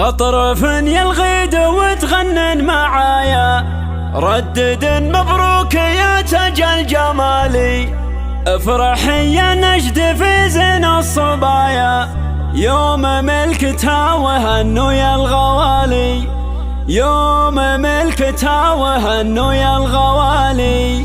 غطرفن يلغيد وتغنن معايا، ردد مبروك يا تاج الجمالي، افرح يا نجد في زين الصبايا، يوم ملكتها وهنوا يا الغوالي، يوم ملكتها وهنوا يا الغوالي.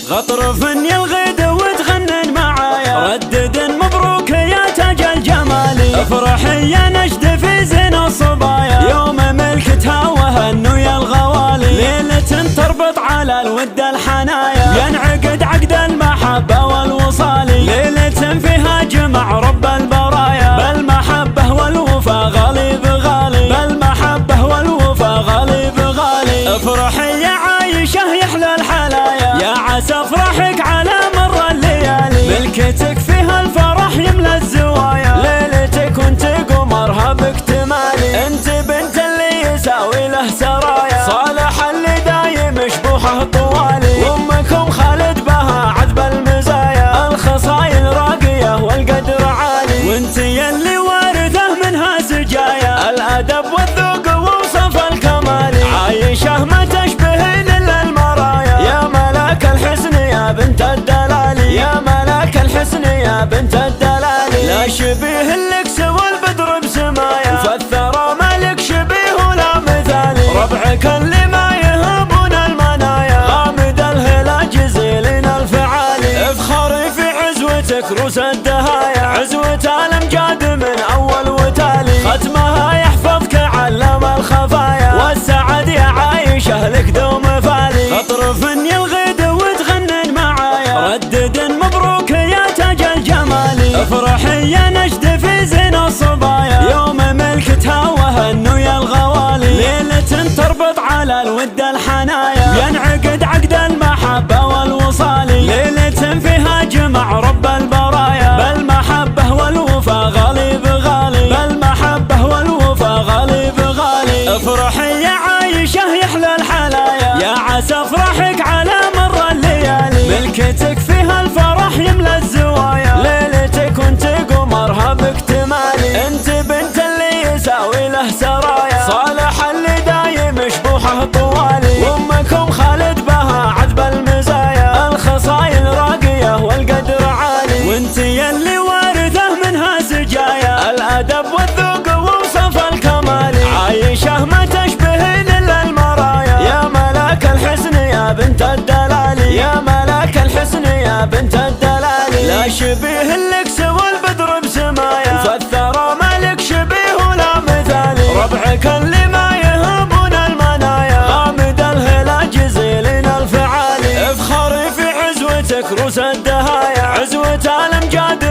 غطرفن يلغيد وتغنن معايا، ردد مبروك يا تاج الجمالي، افرح يا نجد في زين الصبايا، يوم ملكتها وهنوا يا الغوالي. ليلة تربط على الود الحنايا، ينعقد عقد المحبة والوصال، ليلة فيها جمع رب البرايا، بالمحبة والوفا غالي بغالي، بالمحبة والوفا غالي بغالي. افرحي يا عايشة يحلى الحلايا، يا عسى افرحك على مر الليالي، ملكتك فيها الفرح يملى الزوايا، ليلتك وانت قمرها باكتمالي، انت بنت اللي يساوي له سرايا، صالح اللي دايم شبوحه طوالي، وامكم خالد بها عذب المزايا، الخصايل راقية والقدر عالي، وانت يلي وارثه منها سجايا، الادب والذوق ووصف الكمالي، عايشة ما تشبهين الا المرايا، يا ملاك الحسن يا بنت الدلالي، يا ملاك الحسن يا بنت الدلالي، لا شبيه لك سوى البدر بسمايا، فالثرى مالك شبيه ولا مثالي، ربعك اللي ما يهبون المنايا، غامد الهلا جزيلين الفعالي، افخري في عزوتك روس الدهايا، عزوة الامجاد من اول وتالي، ختمها يحفظك علم الخفايا، والسعد يا عايشة لك دوم فالي. غطرفن يلغيد وتغنن معايا، ردد مبروك يا تاج الجمالي، افرحي يا نجد في زين الصبايا، يوم ملكتها وهنوا يا الغوالي، ليلة تربط على الود الحنايا، ينعقد عقد المحبة والوصال، ليلة فيها جمع رب البرايا، بالمحبة والوفا غالي بغالي، بالمحبة والوفا غالي بغالي. افرحي يا عايشة يحلى الحلايا، يا عسى افرحك على مر الليالي، ملكتك فيها الفرح يملى الزوايا، ليلتك وانت قمرها باكتمالي، انت بنت اللي يساوي له سرايا، صالح اللي دايم شبوحه طوالي، وامكم خالد بها عذب المزايا، الخصايل راقية والقدر عالي، وانت يلي وارثه منها سجايا، الادب والذوق ووصف الكمالي، عايشة ما تشبهين الا المرايا، يا ملاك الحسن يا بنت الدلالي، يا ملاك الحسن يا بنت الدلالي، لا شبيه لك سوى البدر بسمايا، فالثرى مالك شبيه ولا مثالي، ربعك اللي ما يهبون المنايا، غامد الهلا جزيلين الفعالي، افخري في عزوتك روس الدهايا، عزوة الامجاد